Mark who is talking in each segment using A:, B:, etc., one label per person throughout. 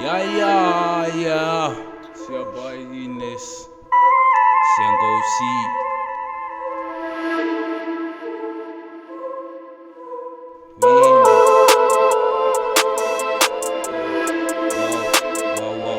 A: Yeah. It's your boy Ines. Sengo C. We in it. Whoa.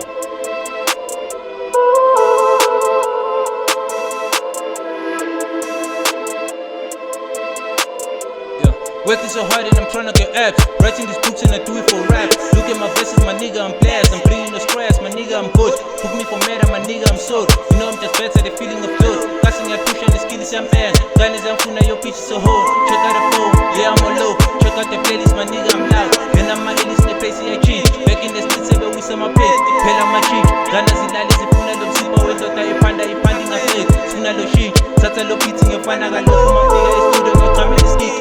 A: Working so hard and I'm trying to get apps. Writing these books and I do it for rap. Look at my verses, my nigga, I'm blessed. I'm bringing the stress, my nigga, I'm good. Took me for murder, my nigga, I'm sold. You know I'm just better, the feeling of blood. Casting your push and the skill is champagne. Gun is funa, your pitch is a hole. Check out the phone, yeah, I'm on low. Check out the playlist, my nigga, I'm loud. And I'm my illest in the place, I change. Back in the streets, I with some my place. Pell on my cheek. Gun is in the funa, look, super, with the tie, panda, panding a fake. Suna lo shit. Sata lo beating, your fan, I got low for my figure, it's studio, your camera is stick.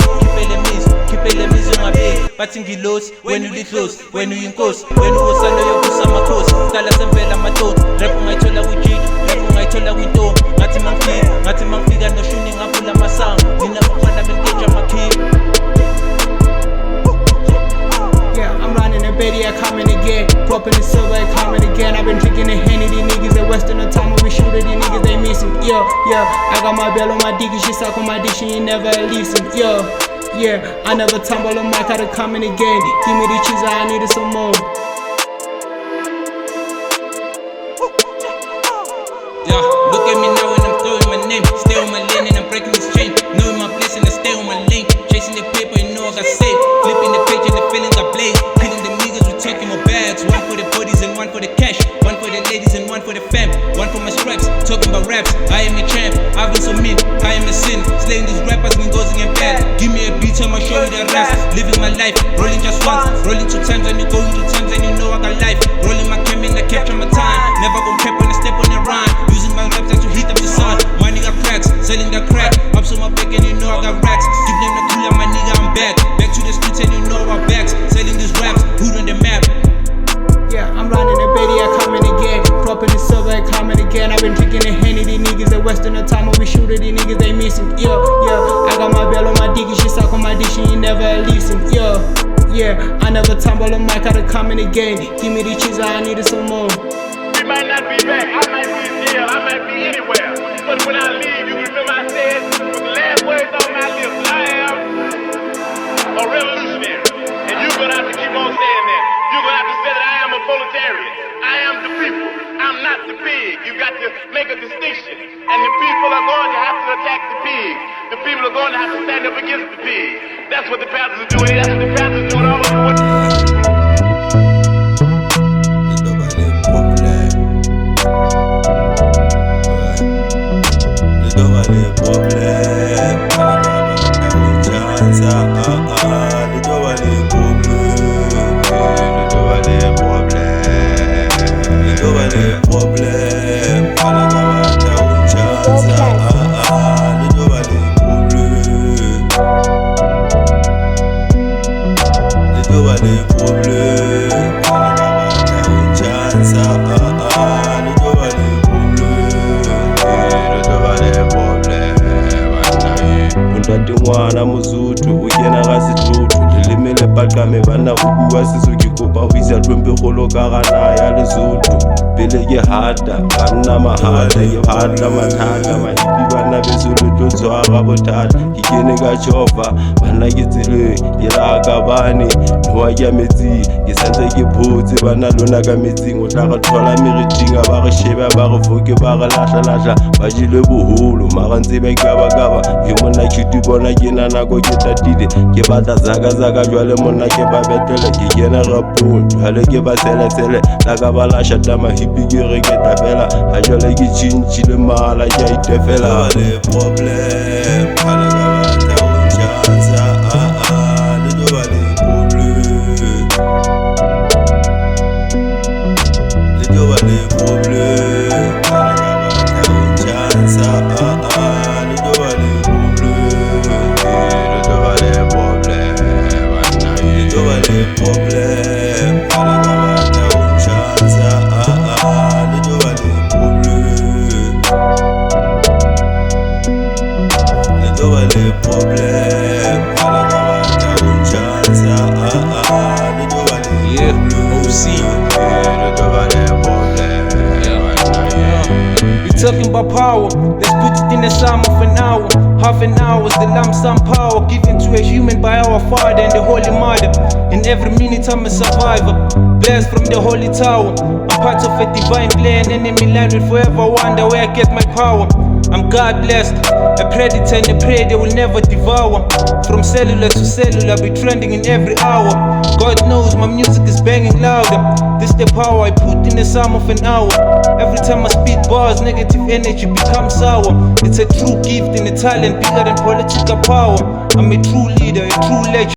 A: Keep a miss on my bed, batting the lows when you live close, when you in coast, when you was on your boots on my coast, Tala Sambela my toe, rapping I told her we cheat, rapping I told her we do, nothing man figure, no shooting, I pull on my sound, you never find I've been danger my kid.
B: Yeah, I'm running the bed, yeah, coming again, popping the silver, coming again, I've been drinking the Henny, these niggas at Western the time when we shoot at these niggas, they missing, yeah, I got my bell on my dick, she suck on my dick, she ain't never leasing, yeah, I never tumble on mic, gotta come in again. Give me the cheese, I needed some more.
A: Yeah, look at me now when I'm throwing my name. Stay on my lane and I'm breaking this chain. Knowing my place and I stay on my lane. Chasing the paper, you know I got saved. Flipping the page and the feelings I blaze. Killing the niggas, we taking my bags. One for the bodies and one for the cash. One for the ladies and one for the fam. One for my straps, talking about raps. I am a champ, I've been so mean. I am a sin, slaying these rappers, been goes and bad. Give me a beat, I'ma show you the rest. Living my life, rolling just once. Rolling 2 times and you going 2 times and you know I got life. Rolling my cam and I capture my time. Never gon' cap when I step on the rhyme. Using my raps to heat up the sun. My nigga cracks, selling the crack. Ups on my back and you know I got racks. Give them the cooler, my nigga, I'm back. Back to the streets and you know our backs. Selling these raps, hood on the map.
B: Yeah, I'm running the bed, yeah, coming again. Dropping the silver, coming again. I've been drinking the Henny, these niggas at Western the time when we shoot at these niggas, they missing. Yeah, I got my bell on my dick, she suck on my dick, she ain't never leasing. Yeah, I never tumble on mic, gotta come in again. Give me the cheese, I needed some more.
C: We might not be back, I might be in jail, I might be anywhere. But when I leave, you remember I said, with the last words on my lips, I am a revolutionary. And you're gonna have to keep on saying that. You're gonna have to say that I am a proletarian. I am the people. I'm not the pig. You got to make a distinction. And the people are going to have to attack the pig. The people are going to have to stand up against the pig. That's what the pastors are doing. That's what the pastors are doing all over the world.
D: Ngwana mozuthu o kena ga setlotho lelemele pakame bana o bua setso ke kopa ho isa tlhompe kgolo ka gana ya lesotho pele ke hata banna mahata ke phata mathata mahipi bana beso le tlo tshwara bothata ke kene ka chofa bana ke tseleng ke la ka bane noa ke metsi ke santse ke photse bana lona ka metsing o tla ga thola meriting ba re sheba ba re foke ba re lahla ba jile boholo mara ntse ba ikaba ke mona chuti bona ke na nako ke tatile ke batla zaka jwale mona ke ba betlela ke kena rapong jwale ke ba sele la ka ba la shata mahipi ke re ke tafela ha jwale ke chinchile mala ke itefela le problem ala ka ba ta unchansa le do ba le problem le do ba le problem ala ka ba ta unchansa le do ba le problem, ala ka ba ta unchansa le do ba le problem, le do ba le problem, ala ka ba ta unchansa le do ba le problem.
A: OC. power. Let's put it in the sum of an hour. Half an hour is the lump sum power given to a human by our Father and the Holy Mother. In every minute I'm a survivor, blessed from the Holy Tower. I'm part of a divine plan, enemy land will forever wonder where I get my power. I'm God blessed, a predator and a prey they will never devour. From cellular to cellular, be trending in every hour. God knows my music is banging louder. This the power I put in the sum of an hour. Every time I spit bars, negative energy becomes sour. It's a true gift and a talent bigger than political power. I'm a true leader, a true legend.